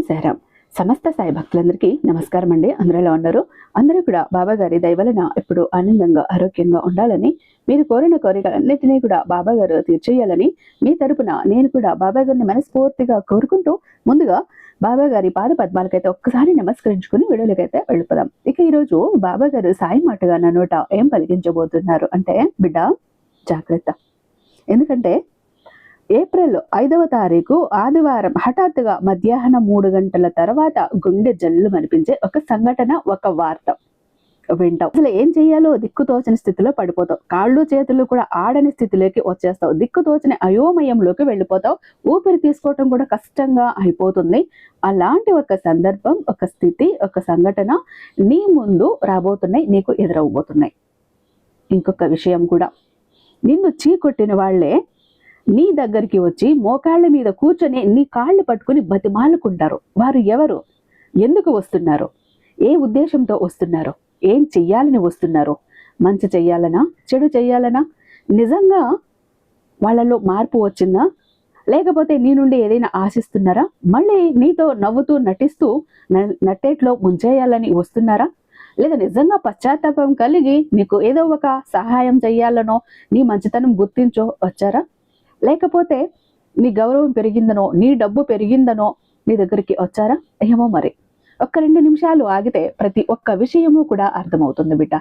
సాయిరాం. సమస్త సాయి భక్తులందరికీ నమస్కారం అండి. అందరూ ఎలా ఉన్నారు? అందరూ కూడా బాబా గారి దయ వలన ఎప్పుడు ఆనందంగా ఆరోగ్యంగా ఉండాలని, మీరు కోరిన కోరికలన్నిటినీ కూడా బాబా గారు తీర్చేయాలని మీ తరపున నేను కూడా బాబా గారిని మనస్ఫూర్తిగా కోరుకుంటూ, ముందుగా బాబా గారి పాద పద్మాలకైతే ఒక్కసారి నమస్కరించుకుని వీడియోలకైతే వెళ్ళిపోదాం. ఇక ఈరోజు బాబా గారు సాయి మాటగా నా నోట ఏం పలికించబోతున్నారు అంటే, బిడ్డ జాగ్రత్త. ఎందుకంటే ఏప్రిల్ 5వ తారీఖు ఆదివారం హఠాత్తుగా మధ్యాహ్నం 3 గంటల తర్వాత గుండె జల్లు అనిపించే ఒక సంఘటన, ఒక వార్త వింటావు. అసలు ఏం చేయాలో దిక్కుతోచని స్థితిలో పడిపోతావు. కాళ్ళు చేతులు కూడా ఆడని స్థితిలోకి వచ్చేస్తావు. దిక్కుతోచని అయోమయంలోకి వెళ్ళిపోతావు. ఊపిరి తీసుకోవటం కూడా కష్టంగా అయిపోతుంది. అలాంటి ఒక సందర్భం, ఒక స్థితి, ఒక సంఘటన నీ ముందు రాబోతున్నాయి, నీకు ఎదురవబోతున్నాయి. ఇంకొక విషయం కూడా, నిన్ను చీకొట్టిన వాళ్లే నీ దగ్గరికి వచ్చి మోకాళ్ళ మీద కూర్చొని నీ కాళ్ళు పట్టుకుని బతిమాలుకుంటారు. వారు ఎవరు? ఎందుకు వస్తున్నారు? ఏ ఉద్దేశంతో వస్తున్నారు? ఏం చెయ్యాలని వస్తున్నారు? మంచి చెయ్యాలనా, చెడు చెయ్యాలనా? నిజంగా వాళ్ళలో మార్పు వచ్చిందా, లేకపోతే నీ నుండి ఏదైనా ఆశిస్తున్నారా? మళ్ళీ నీతో నవ్వుతూ నటిస్తూ నట్టేట్లో ముంచేయాలని వస్తున్నారా? లేదా నిజంగా పశ్చాత్తాపం కలిగి నీకు ఏదో ఒక సహాయం చెయ్యాలనో, నీ మంచితనం గుర్తించో వచ్చారా? లేకపోతే నీ గౌరవం పెరిగిందనో, నీ డబ్బు పెరిగిందనో నీ దగ్గరికి వచ్చారా? ఏమో మరి. ఒక్క 2 నిమిషాలు ఆగితే ప్రతి ఒక్క విషయము కూడా అర్థమవుతుంది బిడ్డ.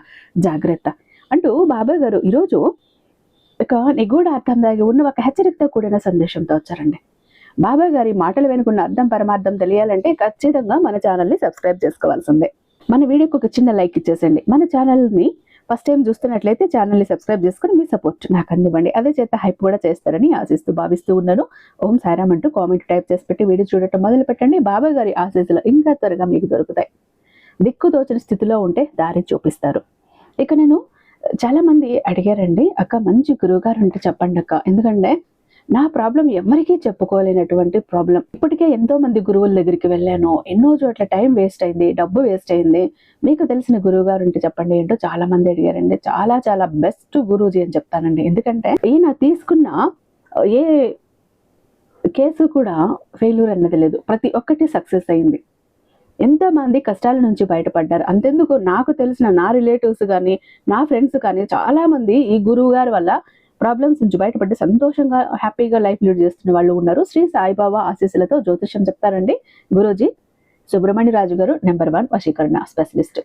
జాగ్రత్త అంటూ బాబా గారు ఈరోజు ఒక నిగూఢ అర్థం దాగి ఉన్న ఒక హెచ్చరికతో కూడిన సందేశంతో వచ్చారండి. బాబా గారి మాటలు వెనుకున్న అర్థం పరమార్థం తెలియాలంటే ఖచ్చితంగా మన ఛానల్ని సబ్స్క్రైబ్ చేసుకోవాల్సిందే. మన వీడియోకి ఒక చిన్న లైక్ ఇచ్చేసండి. మన ఛానల్ని ఫస్ట్ టైం చూస్తున్నట్లయితే ఛానల్ని సబ్స్క్రైబ్ చేసుకుని మీ సపోర్ట్ నాకు అందివ్వండి. అదే చేత హైప్ కూడా చేస్తారని ఆశిస్తూ భావిస్తూ ఉన్నాను. ఓం సాయిరామ్ అంటూ కామెంట్ టైప్ చేసి పెట్టి వీడియో చూడటం మొదలు పెట్టండి. బాబా గారి ఆశీస్సులు ఇంకా త్వరగా మీకు దొరుకుతాయి. దిక్కుతోచని స్థితిలో ఉంటే దారి చూపిస్తారు. ఇక నేను చాలా మంది అడిగారండి, అక్క మంచి గురువు గారు ఉంటే చెప్పండి అక్క. ఎందుకంటే నా ప్రాబ్లం ఎవరికీ చెప్పుకోలేనటువంటి ప్రాబ్లం. ఇప్పటికే ఎంతో మంది గురువుల దగ్గరికి వెళ్ళాను, ఎన్నో చోట్ల టైం వేస్ట్ అయింది, డబ్బు వేస్ట్ అయింది. మీకు తెలిసిన గురువు గారు ఉంటే చెప్పండి ఏంటో చాలా మంది అడిగారండి. చాలా చాలా బెస్ట్ గురూజీ అని చెప్తానండి. ఎందుకంటే ఈయన తీసుకున్న ఏ కేసు కూడా ఫెయిల్యూర్ అన్నది లేదు. ప్రతి ఒక్కటి సక్సెస్ అయింది. ఎంతో మంది కష్టాల నుంచి బయటపడ్డారు. అంతెందుకు, నాకు తెలిసిన నా రిలేటివ్స్ కానీ, నా ఫ్రెండ్స్ కానీ చాలా మంది ఈ గురువు గారి వల్ల ప్రాబ్లమ్స్ నుంచి బయటపడి సంతోషంగా హ్యాపీగా లైఫ్ లీడ్ చేస్తున్న వాళ్ళు ఉన్నారు. శ్రీ సాయిబాబా ఆశీస్సులతో జ్యోతిష్యం చెప్తారండి గురూజీ సుబ్రహ్మణ్య రాజు గారు, నెంబర్ 1 వశీకరణ స్పెషలిస్ట్.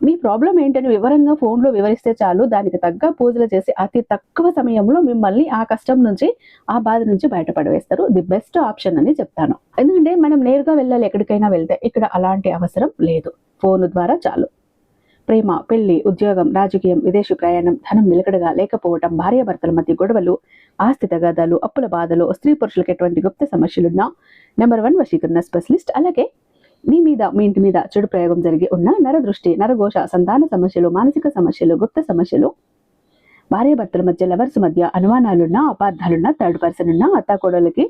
మీ ప్రాబ్లం ఏంటని వివరంగా ఫోన్లో వివరిస్తే చాలు, దానికి తగ్గ పూజలు చేసి అతి తక్కువ సమయంలో మిమ్మల్ని ఆ కష్టం నుంచి, ఆ బాధ నుంచి బయటపడవేస్తారు. ది బెస్ట్ ఆప్షన్ అని చెప్తాను. ఎందుకంటే మనం నేరుగా వెళ్ళాలి ఎక్కడికైనా వెళ్తే. ఇక్కడ అలాంటి అవసరం లేదు. ఫోన్ ద్వారా చాలు. ప్రేమ, పెళ్లి, ఉద్యోగం, రాజకీయం, విదేశీ ప్రయాణం, ధనం నిలకడగా లేకపోవటం, భార్యాభర్తల మధ్య గొడవలు, ఆస్తి తగాదాలు, అప్పుల బాధలు, స్త్రీ పురుషులకు ఎటువంటి గుప్త సమస్యలున్నా నెంబర్ 1 వశీకరణ స్పెషలిస్ట్. అలాగే మీ ఇంటి మీద చెడు ప్రయోగం జరిగి ఉన్న నరదృష్టి, నరఘోష, సంతాన సమస్యలు, మానసిక సమస్యలు, గుప్త సమస్యలు, భార్యాభర్తల మధ్య, లవర్స్ మధ్య అనుమానాలున్నా, అపార్థాలున్నా, థర్డ్ పర్సన్ ఉన్నా, అత్తాకోడలకి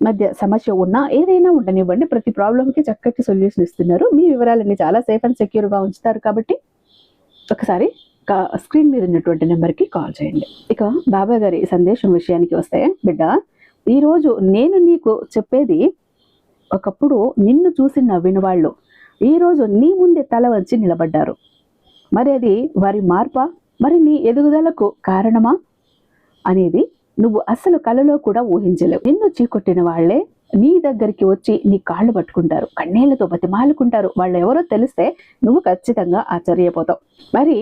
మధ్య సమస్య ఉన్నా, ఏదైనా ఉండనివ్వండి, ప్రతి ప్రాబ్లంకి చక్కటి సొల్యూషన్ ఇస్తున్నారు. మీ వివరాలన్నీ చాలా సేఫ్ అండ్ సెక్యూర్గా ఉంచుతారు. కాబట్టి ఒకసారి స్క్రీన్ మీద ఉన్నటువంటి నెంబర్కి కాల్ చేయండి. ఇక బాబా గారి సందేశం విషయానికి వస్తే, బిడ్డ ఈరోజు నేను నీకు చెప్పేది, ఒకప్పుడు నిన్ను చూసి నవ్విన వాళ్ళు ఈరోజు నీ ముందే తల వంచి నిలబడ్డారు. మరి అది వారి మార్పా, మరి నీ ఎదుగుదలకు కారణమా అనేది నువ్వు అసలు కలలో కూడా ఊహించలేవు. నిన్ను చీకొట్టిన వాళ్లే నీ దగ్గరికి వచ్చి నీ కాళ్ళు పట్టుకుంటారు, కన్నీళ్లతో బతిమాలుకుంటారు. వాళ్ళు ఎవరో తెలిస్తే నువ్వు ఖచ్చితంగా ఆశ్చర్యపోతావు. మరి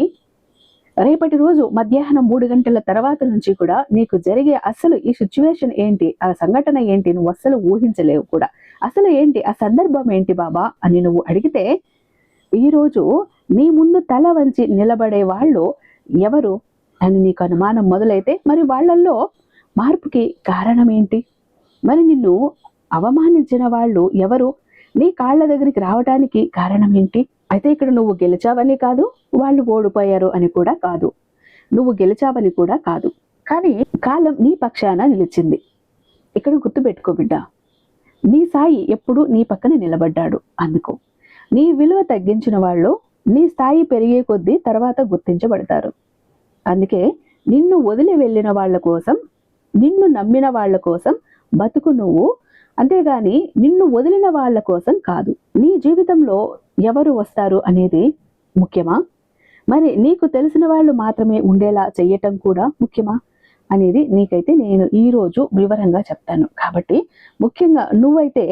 రేపటి రోజు మధ్యాహ్నం 3 గంటల తర్వాత నుంచి కూడా నీకు జరిగే అసలు ఈ సిచ్యువేషన్ ఏంటి, ఆ సంఘటన ఏంటి, నువ్వు అసలు ఊహించలేవు కూడా. అసలు ఏంటి ఆ సందర్భం ఏంటి బాబా అని నువ్వు అడిగితే, ఈరోజు నీ ముందు తల వంచి నిలబడే వాళ్ళు ఎవరు అని నీకు అనుమానం మొదలైతే, మరి వాళ్ళల్లో మార్పుకి కారణం ఏంటి? మరి నిన్ను అవమానించిన వాళ్ళు ఎవరు? నీ కాళ్ళ దగ్గరికి రావడానికి కారణం ఏంటి? అయితే ఇక్కడ నువ్వు గెలిచావని కాదు, వాళ్ళు ఓడిపోయారు అని కూడా కాదు, నువ్వు గెలిచావని కూడా కాదు, కానీ కాలం నీ పక్షాన నిలిచింది. ఇక్కడ గుర్తుపెట్టుకో బిడ్డ, నీ సాయి ఎప్పుడు నీ పక్కన నిలబడ్డాడు. అందుకు నీ విలువ తగ్గించిన వాళ్ళు నీ స్థాయి పెరిగే కొద్దీ తర్వాత గుర్తించబడతారు. అందుకే నిన్ను వదిలి వెళ్ళిన వాళ్ళ కోసం, నిన్ను నమ్మిన వాళ్ళ కోసం బతుకు నువ్వు అంతేగాని నిన్ను వదిలిన వాళ్ళ కోసం కాదు. నీ జీవితంలో ఎవరు వస్తారు అనేది ముఖ్యమా? మరి నీకు తెలిసిన వాళ్ళు మాత్రమే ఉండేలా చెయ్యటం కూడా ముఖ్యమా అనేది నీకైతే నేను ఈరోజు వివరంగా చెప్తాను. కాబట్టి ముఖ్యంగా నువ్వైతే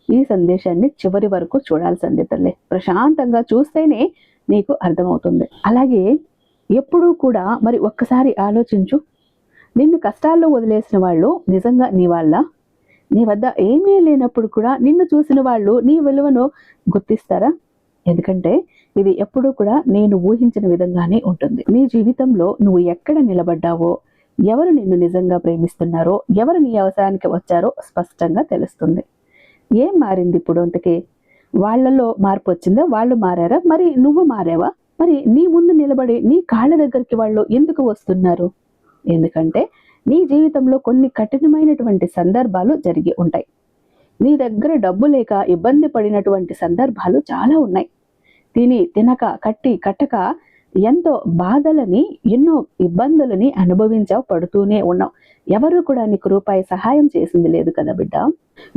ఈ సందేశాన్ని చివరి వరకు చూడాల్సిందే తల్లి. ప్రశాంతంగా చూస్తేనే నీకు అర్థమవుతుంది. అలాగే ఎప్పుడూ కూడా మరి ఒక్కసారి ఆలోచించు, నిన్ను కష్టాల్లో వదిలేసిన వాళ్ళు నిజంగా నీ వాళ్ళ? నీ వద్ద ఏమీ లేనప్పుడు కూడా నిన్ను చూసిన వాళ్ళు నీ విలువను గుర్తిస్తారా? ఎందుకంటే ఇది ఎప్పుడూ కూడా నేను ఊహించిన విధంగానే ఉంటుంది. నీ జీవితంలో నువ్వు ఎక్కడ నిలబడ్డావో, ఎవరు నిన్ను నిజంగా ప్రేమిస్తున్నారో, ఎవరు నీ అవసరానికి వచ్చారో స్పష్టంగా తెలుస్తుంది. ఏం మారింది ఇప్పుడు అంతకే? వాళ్ళలో మార్పు వచ్చిందా? వాళ్ళు మారారా? మరి నువ్వు మారావా? మరి నీ ముందు నిలబడి నీ కాళ్ళ దగ్గరికి వాళ్ళు ఎందుకు వస్తున్నారు? ఎందుకంటే నీ జీవితంలో కొన్ని కఠినమైనటువంటి సందర్భాలు జరిగి ఉంటాయి. నీ దగ్గర డబ్బు లేక ఇబ్బంది పడినటువంటి సందర్భాలు చాలా ఉన్నాయి. తిని తినక కట్టి కట్టక ఎంతో బాధలని, ఎన్నో ఇబ్బందులని అనుభవించావు, పడుతూనే ఉన్నావు. ఎవరు కూడా నీకు రూపాయి సహాయం చేసింది లేదు కదా బిడ్డ.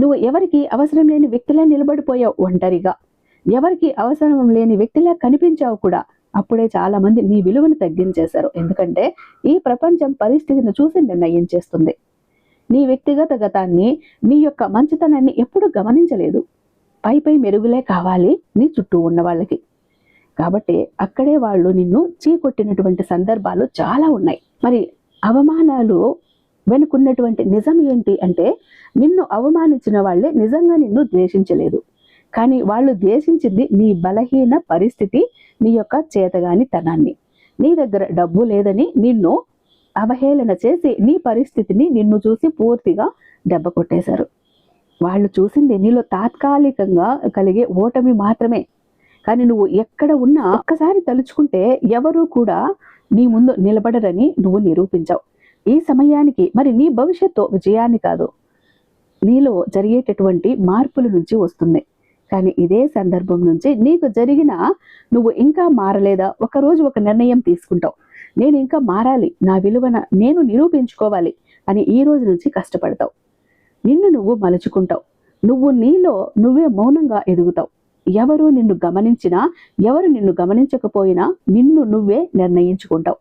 నువ్వు ఎవరికి అవసరం లేని వ్యక్తిలా నిలబడిపోయావు ఒంటరిగా. ఎవరికి అవసరం లేని వ్యక్తిలా కనిపించావు కూడా. అప్పుడే చాలా మంది నీ విలువను తగ్గించేశారు. ఎందుకంటే ఈ ప్రపంచం పరిస్థితిని చూసి నిర్ణయం చేస్తుంది. నీ వ్యక్తిగత గతాన్ని, నీ యొక్క మంచితనాన్ని ఎప్పుడూ గమనించలేదు. పై మెరుగులే కావాలి నీ చుట్టూ ఉన్న వాళ్ళకి. కాబట్టి అక్కడే వాళ్ళు నిన్ను చీకొట్టినటువంటి సందర్భాలు చాలా ఉన్నాయి. మరి అవమానాలు వెనుకున్నటువంటి నిజం ఏంటి అంటే, నిన్ను అవమానించిన వాళ్ళే నిజంగా నిన్ను ద్వేషించలేదు. కానీ వాళ్ళు ద్వేషించింది నీ బలహీన పరిస్థితి, నీ యొక్క చేతగాని తనాన్ని. నీ దగ్గర డబ్బు లేదని నిన్ను అవహేళన చేసి నీ పరిస్థితిని నిన్ను చూసి పూర్తిగా దెబ్బ కొట్టేశారు. వాళ్ళు చూసింది నీలో తాత్కాలికంగా కలిగే ఓటమి మాత్రమే. కానీ నువ్వు ఎక్కడ ఉన్నా ఒక్కసారి తలుచుకుంటే ఎవరూ కూడా నీ ముందు నిలబడరని నువ్వు నిరూపించావు. ఈ సమయానికి మరి నీ భవిష్యత్తు విజయాన్ని కాదు, నీలో జరిగేటటువంటి మార్పుల నుంచి వస్తుంది. కానీ ఇదే సందర్భం నుంచి నీకు జరిగిన నువ్వు ఇంకా మారలేదా? ఒకరోజు ఒక నిర్ణయం తీసుకుంటావు, నేను ఇంకా మారాలి, నా విలువన నేను నిరూపించుకోవాలి అని ఈ రోజు నుంచి కష్టపడతావు. నిన్ను నువ్వు మలుచుకుంటావు. నువ్వు నీలో నువ్వే మౌనంగా ఎదుగుతావు. ఎవరు నిన్ను గమనించినా, ఎవరు నిన్ను గమనించకపోయినా నిన్ను నువ్వే నిర్ణయించుకుంటావు.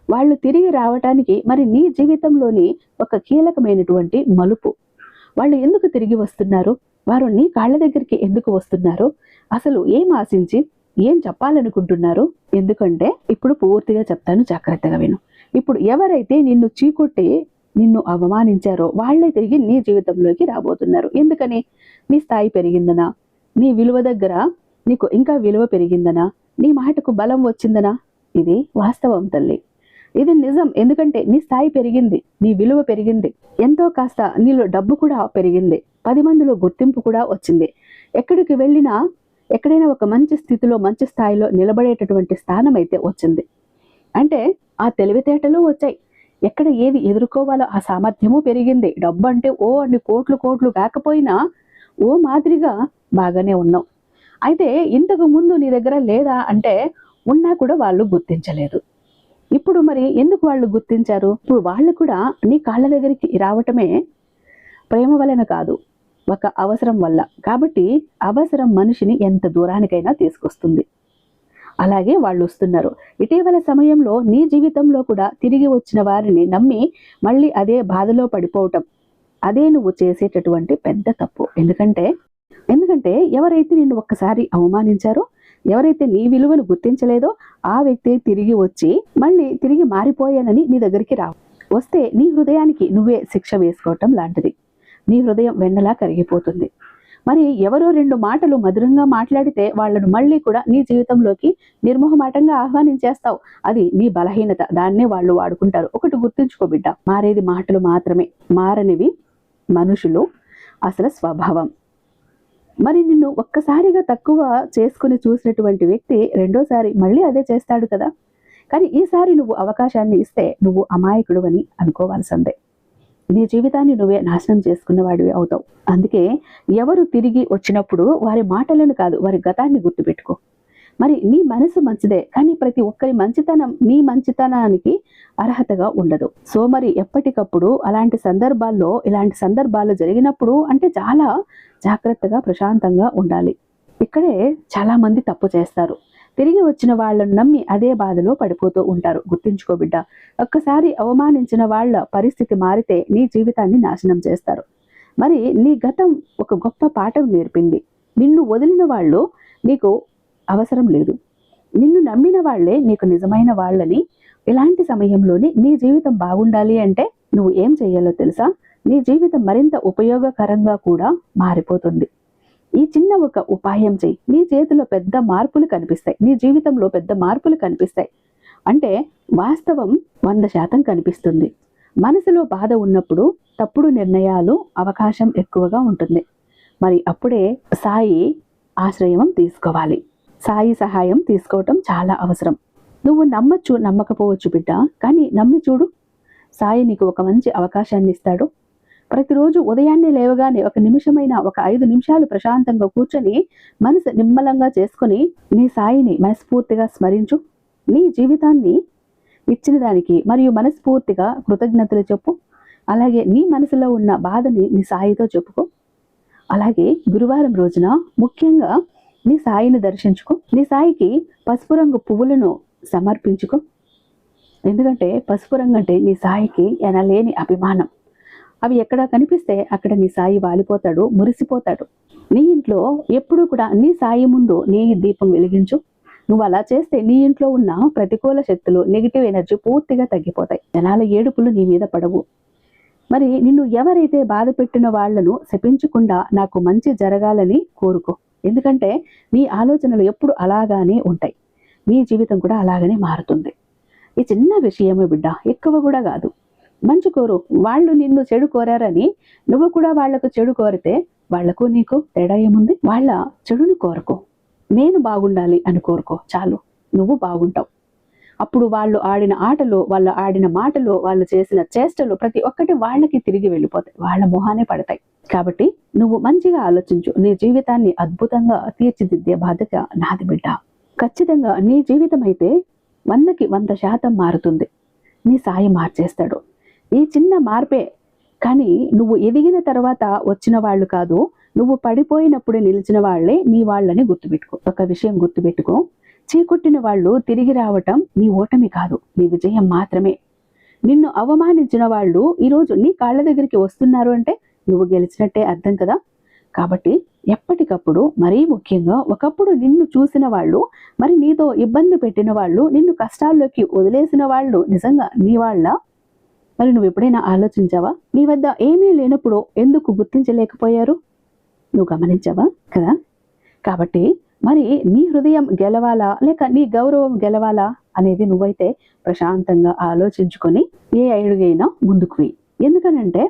వాళ్ళు తిరిగి రావటానికి మరి నీ జీవితంలోని ఒక కీలకమైనటువంటి మలుపు. వాళ్ళు ఎందుకు తిరిగి వస్తున్నారు? వారు నీ కాళ్ళ దగ్గరికి ఎందుకు వస్తున్నారు? అసలు ఏం ఆశించి ఏం చెప్పాలనుకుంటున్నారు? ఎందుకంటే ఇప్పుడు పూర్తిగా చెప్తాను, జాగ్రత్తగా విను. ఇప్పుడు ఎవరైతే నిన్ను చీకొట్టి నిన్ను అవమానించారో వాళ్ళే తిరిగి నీ జీవితంలోకి రాబోతున్నారు. ఎందుకని? నీ స్థాయి పెరిగిందనా? నీ విలువ దగ్గర నీకు ఇంకా విలువ పెరిగిందనా? నీ మాటకు బలం వచ్చిందనా? ఇది వాస్తవం తల్లి, ఇది నిజం. ఎందుకంటే నీ స్థాయి పెరిగింది, నీ విలువ పెరిగింది, ఎంతో కాస్త నీలో డబ్బు కూడా పెరిగింది, 10 మందిలో గుర్తింపు కూడా వచ్చింది. ఎక్కడికి వెళ్ళినా ఎక్కడైనా ఒక మంచి స్థితిలో మంచి స్థాయిలో నిలబడేటటువంటి స్థానం అయితే వచ్చింది. అంటే ఆ తెలివితేటలు వచ్చాయి. ఎక్కడ ఏది ఎదుర్కోవాలో ఆ సామర్థ్యము పెరిగింది. డబ్బు అంటే ఓ అన్ని కోట్లు కోట్లు కాకపోయినా ఓ మాదిరిగా బాగానే ఉన్నావు. అయితే ఇంతకు ముందు నీ దగ్గర లేదా అంటే ఉన్నా కూడా వాళ్ళు గుర్తించలేదు. ఇప్పుడు మరి ఎందుకు వాళ్ళు గుర్తించారు? ఇప్పుడు వాళ్ళు కూడా నీ కాళ్ళ దగ్గరికి రావటమే ప్రేమ వలన కాదు, ఒక అవసరం వల్ల. కాబట్టి అవసరం మనిషిని ఎంత దూరానికైనా తీసుకొస్తుంది. అలాగే వాళ్ళు వస్తున్నారు. ఇటీవల సమయంలో నీ జీవితంలో కూడా తిరిగి వచ్చిన వారిని నమ్మి మళ్ళీ అదే బాధలో పడిపోవటం, అదే నువ్వు చేసేటటువంటి పెద్ద తప్పు. ఎందుకంటే ఎవరైతే నిన్ను ఒక్కసారి అవమానించారో, ఎవరైతే నీ విలువను గుర్తించలేదో ఆ వ్యక్తి తిరిగి వచ్చి మళ్ళీ తిరిగి మారిపోయానని నీ దగ్గరికి వస్తే నీ హృదయానికి నువ్వే శిక్ష వేసుకోవటం లాంటిది. నీ హృదయం వెన్నలా కరిగిపోతుంది. మరి ఎవరో 2 మాటలు మధురంగా మాట్లాడితే వాళ్ళను మళ్ళీ కూడా నీ జీవితంలోకి నిర్మోహమాటంగా ఆహ్వానించేస్తావు. అది నీ బలహీనత, దాన్నే వాళ్ళు వాడుకుంటారు. ఒకటి గుర్తుంచుకో బిడ్డ, మారేది మాటలు మాత్రమే, మారనివి మనుషులు, అసలు స్వభావం. మరి నిన్ను ఒక్కసారిగా తక్కువ చేసుకుని చూసినటువంటి వ్యక్తి రెండోసారి మళ్ళీ అదే చేస్తాడు కదా. కానీ ఈసారి నువ్వు అవకాశాన్ని ఇస్తే నువ్వు అమాయకుడు అని అనుకోవాల్సిందే. నీ జీవితాన్ని నువ్వే నాశనం చేసుకున్నవాడివి అవుతావు. అందుకే ఎవరు తిరిగి వచ్చినప్పుడు వారి మాటలను కాదు, వారి గతాన్ని గుర్తుపెట్టుకో. మరి నీ మనసు మంచిదే, కానీ ప్రతి ఒక్కరి మంచితనం నీ మంచితనానికి అర్హతగా ఉండదు. సో మరి ఎప్పటికప్పుడు ఇలాంటి సందర్భాలు జరిగినప్పుడు అంటే చాలా జాగ్రత్తగా ప్రశాంతంగా ఉండాలి. ఇక్కడే చాలా మంది తప్పు చేస్తారు. తిరిగి వచ్చిన వాళ్ళను నమ్మి అదే బాధలో పడిపోతూ ఉంటారు. గుర్తుంచుకో బిడ్డ, ఒక్కసారి అవమానించిన వాళ్ళ పరిస్థితి మారితే నీ జీవితాన్ని నాశనం చేస్తారు. మరి నీ గతం ఒక గొప్ప పాఠం నేర్పింది. నిన్ను వదిలిన వాళ్ళు నీకు అవసరం లేదు, నిన్ను నమ్మిన వాళ్లే నీకు నిజమైన వాళ్ళని. ఇలాంటి సమయంలోనే నీ జీవితం బాగుండాలి అంటే నువ్వు ఏం చేయాలో తెలుసా? నీ జీవితం మరింత ఉపయోగకరంగా కూడా మారిపోతుంది. ఈ చిన్న ఒక ఉపాయం చెయ్యి, నీ చేతిలో పెద్ద మార్పులు కనిపిస్తాయి, నీ జీవితంలో పెద్ద మార్పులు కనిపిస్తాయి. అంటే వాస్తవం 100% కనిపిస్తుంది. మనసులో బాధ ఉన్నప్పుడు తప్పుడు నిర్ణయాలు అవకాశం ఎక్కువగా ఉంటుంది. మరి అప్పుడే సాయి ఆశ్రయం తీసుకోవాలి. సాయి సహాయం తీసుకోవటం చాలా అవసరం. నువ్వు నమ్మచ్చు, నమ్మకపోవచ్చు బిడ్డ, కానీ నమ్మి చూడు. సాయి నీకు ఒక మంచి అవకాశాన్ని ఇస్తాడు. ప్రతిరోజు ఉదయాన్నే లేవగానే ఒక నిమిషమైనా, ఒక 5 నిమిషాలు ప్రశాంతంగా కూర్చొని మనసు నిమ్మలంగా చేసుకుని నీ సాయిని మనస్ఫూర్తిగా స్మరించు. నీ జీవితాన్ని ఇచ్చిన దానికి మరియు మనస్ఫూర్తిగా కృతజ్ఞతలు చెప్పు. అలాగే నీ మనసులో ఉన్న బాధని నీ సాయితో చెప్పుకో. అలాగే గురువారం రోజున ముఖ్యంగా నీ సాయిని దర్శించుకో. నీ సాయికి పసుపు రంగు పువ్వులను సమర్పించుకో. ఎందుకంటే పసుపు రంగు అంటే నీ సాయికి ఎనలేని అభిమానం. అవి ఎక్కడ కనిపిస్తే అక్కడ నీ సాయి వాలిపోతాడు, మురిసిపోతాడు. నీ ఇంట్లో ఎప్పుడూ కూడా నీ సాయి ముందు నీ దీపం వెలిగించు. నువ్వు అలా చేస్తే నీ ఇంట్లో ఉన్న ప్రతికూల శక్తులు, నెగిటివ్ ఎనర్జీ పూర్తిగా తగ్గిపోతాయి. జనాల ఏడుపులు నీ మీద పడవు. మరి నిన్ను ఎవరైతే బాధ పెట్టిన వాళ్లను శపించకుండా నాకు మంచి జరగాలని కోరుకో. ఎందుకంటే నీ ఆలోచనలు ఎప్పుడు అలాగానే ఉంటాయి, నీ జీవితం కూడా అలాగనే మారుతుంది. ఈ చిన్న విషయమే బిడ్డ, ఎక్కువ కూడా కాదు. మంచి కోరు. వాళ్ళు నిన్ను చెడు కోరారని నువ్వు కూడా వాళ్లకు చెడు కోరితే వాళ్లకు నీకు తేడా ఏముంది? వాళ్ళ చెడును కోరుకో, నేను బాగుండాలి అని కోరుకో, చాలు, నువ్వు బాగుంటావు. అప్పుడు వాళ్ళు ఆడిన ఆటలు, వాళ్ళు ఆడిన మాటలు, వాళ్ళు చేసిన చేష్టలు ప్రతి ఒక్కటి వాళ్ళకి తిరిగి వెళ్ళిపోతాయి, వాళ్ళ మొహానే పడతాయి. కాబట్టి నువ్వు మంచిగా ఆలోచించు. నీ జీవితాన్ని అద్భుతంగా తీర్చిదిద్దే బాధ్యత నాది బిడ్డ. ఖచ్చితంగా నీ జీవితం అయితే 100కి 100% మారుతుంది. నీ సాయి మార్చేస్తాడు. ఈ చిన్న మార్పే, కానీ నువ్వు ఎదిగిన తర్వాత వచ్చిన వాళ్ళు కాదు, నువ్వు పడిపోయినప్పుడు నిలిచిన వాళ్లే నీ వాళ్ళని గుర్తుపెట్టుకో. ఒక విషయం గుర్తుపెట్టుకో, చీకొట్టిన వాళ్ళు తిరిగి రావటం నీ ఓటమి కాదు, నీ విజయం మాత్రమే. నిన్ను అవమానించిన వాళ్ళు ఈరోజు నీ కాళ్ళ దగ్గరికి వస్తున్నారు అంటే నువ్వు గెలిచినట్టే అర్థం కదా. కాబట్టి ఎప్పటికప్పుడు, మరీ ముఖ్యంగా ఒకప్పుడు నిన్ను చూసిన వాళ్ళు, మరి నీతో ఇబ్బంది పెట్టిన వాళ్ళు, నిన్ను కష్టాల్లోకి వదిలేసిన వాళ్ళు నిజంగా నీ వాళ్ళ? మరి నువ్వు ఎప్పుడైనా ఆలోచించావా? నీ వద్ద ఏమీ లేనప్పుడు ఎందుకు గుర్తించలేకపోయారు? నువ్వు గమనించావా కదా? కాబట్టి మరి నీ హృదయం గెలవాలా లేక నీ గౌరవం గెలవాలా అనేది నువ్వైతే ప్రశాంతంగా ఆలోచించుకొని ఏ అడుగైనా ముందుకు వెయ్యి. ఎందుకనంటే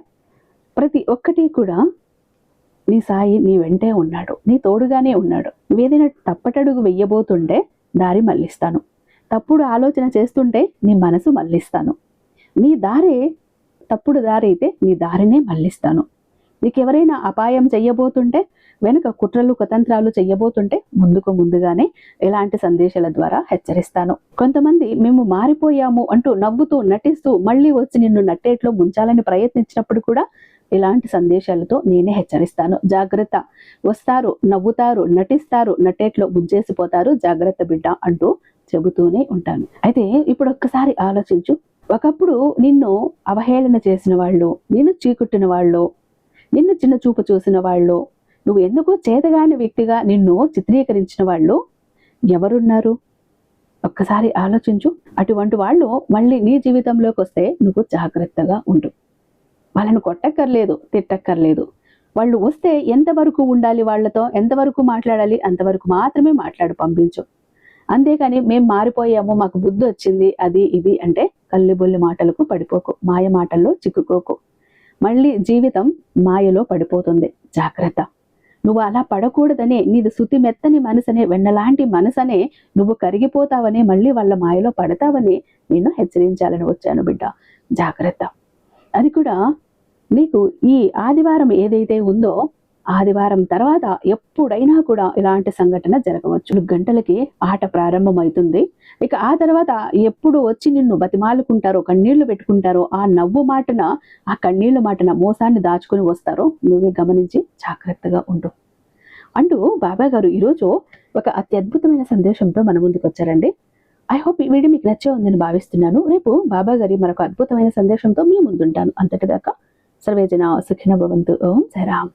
ప్రతి ఒక్కటి కూడా నీ సాయి నీ వెంటే ఉన్నాడు, నీ తోడుగానే ఉన్నాడు. నువ్వేదైనా తప్పటడుగు వెయ్యబోతుంటే దారి మళ్ళిస్తాను, తప్పుడు ఆలోచన చేస్తుంటే నీ మనసు మళ్ళిస్తాను. నీ దారే తప్పుడు దారి అయితే నీ దారినే మళ్ళిస్తాను. నీకెవరైనా అపాయం చెయ్యబోతుంటే, వెనుక కుట్రలు కుతంత్రాలు చెయ్యబోతుంటే ముందుగానే ఇలాంటి సందేశాల ద్వారా హెచ్చరిస్తాను. కొంతమంది మేము మారిపోయాము అంటూ నవ్వుతూ నటిస్తూ మళ్ళీ వచ్చి నిన్ను నట్టేట్లో ముంచాలని ప్రయత్నించినప్పుడు కూడా ఇలాంటి సందేశాలతో నేనే హెచ్చరిస్తాను. జాగ్రత్త, వస్తారు, నవ్వుతారు, నటిస్తారు, నట్టేట్లో ముంచేసిపోతారు, జాగ్రత్త బిడ్డ అంటూ చెబుతూనే ఉంటాను. అయితే ఇప్పుడు ఒక్కసారి ఆలోచించు. ఒకప్పుడు నిన్ను అవహేళన చేసిన వాళ్ళు, నిన్ను చీకుట్టిన వాళ్ళు, నిన్ను చిన్న చూపు చూసిన వాళ్ళు, నువ్వు ఎందుకు చేతగాని వ్యక్తిగా నిన్ను చిత్రీకరించిన వాళ్ళు ఎవరున్నారు? ఒక్కసారి ఆలోచించు. అటువంటి వాళ్ళు మళ్ళీ నీ జీవితంలోకి వస్తే నువ్వు జాగ్రత్తగా ఉండు. వాళ్ళను కొట్టక్కర్లేదు, తిట్టక్కర్లేదు. వాళ్ళు వస్తే ఎంతవరకు ఉండాలి, వాళ్ళతో ఎంతవరకు మాట్లాడాలి అంతవరకు మాత్రమే మాట్లాడు, పంపించు. అంతేకాని మేము మారిపోయాము, మాకు బుద్ధి వచ్చింది, అది ఇది అంటే కల్లిబొల్లి మాటలకు పడిపోకు, మాయ మాటల్లో చిక్కుకోకు. మళ్ళీ జీవితం మాయలో పడిపోతుంది. జాగ్రత్త. నువ్వు అలా పడకూడదనే, నీది శుతి మెత్తని మనసనే, వెన్నలాంటి మనసనే నువ్వు కరిగిపోతావని, మళ్ళీ వాళ్ళ మాయలో పడతావని నేను హెచ్చరించాలని వచ్చాను బిడ్డ. జాగ్రత్త. అది కూడా నీకు ఈ ఆదివారం ఏదైతే ఉందో ఆదివారం తర్వాత ఎప్పుడైనా కూడా ఇలాంటి సంఘటన జరగవచ్చు. 4 గంటలకి ఆట ప్రారంభమవుతుంది. ఇక ఆ తర్వాత ఎప్పుడు వచ్చి నిన్ను బతిమాలుకుంటారో, కన్నీళ్లు పెట్టుకుంటారో, ఆ నవ్వు మాటన, ఆ కన్నీళ్ల మాటన మోసాన్ని దాచుకుని వస్తారో నువ్వే గమనించి జాగ్రత్తగా ఉండు అంటూ బాబా గారు ఈరోజు ఒక అత్యద్భుతమైన సందేశంతో మన ముందుకు వచ్చారండి. ఐ హోప్ ఈ వీడియో మీకు నచ్చే ఉందని భావిస్తున్నాను. రేపు బాబా గారి మరొక అద్భుతమైన సందేశంతో మీ ముందుంటాను. అంతటిదాకా సర్వేజన సుఖినో భవంతు. ఓం సాయిరామ్.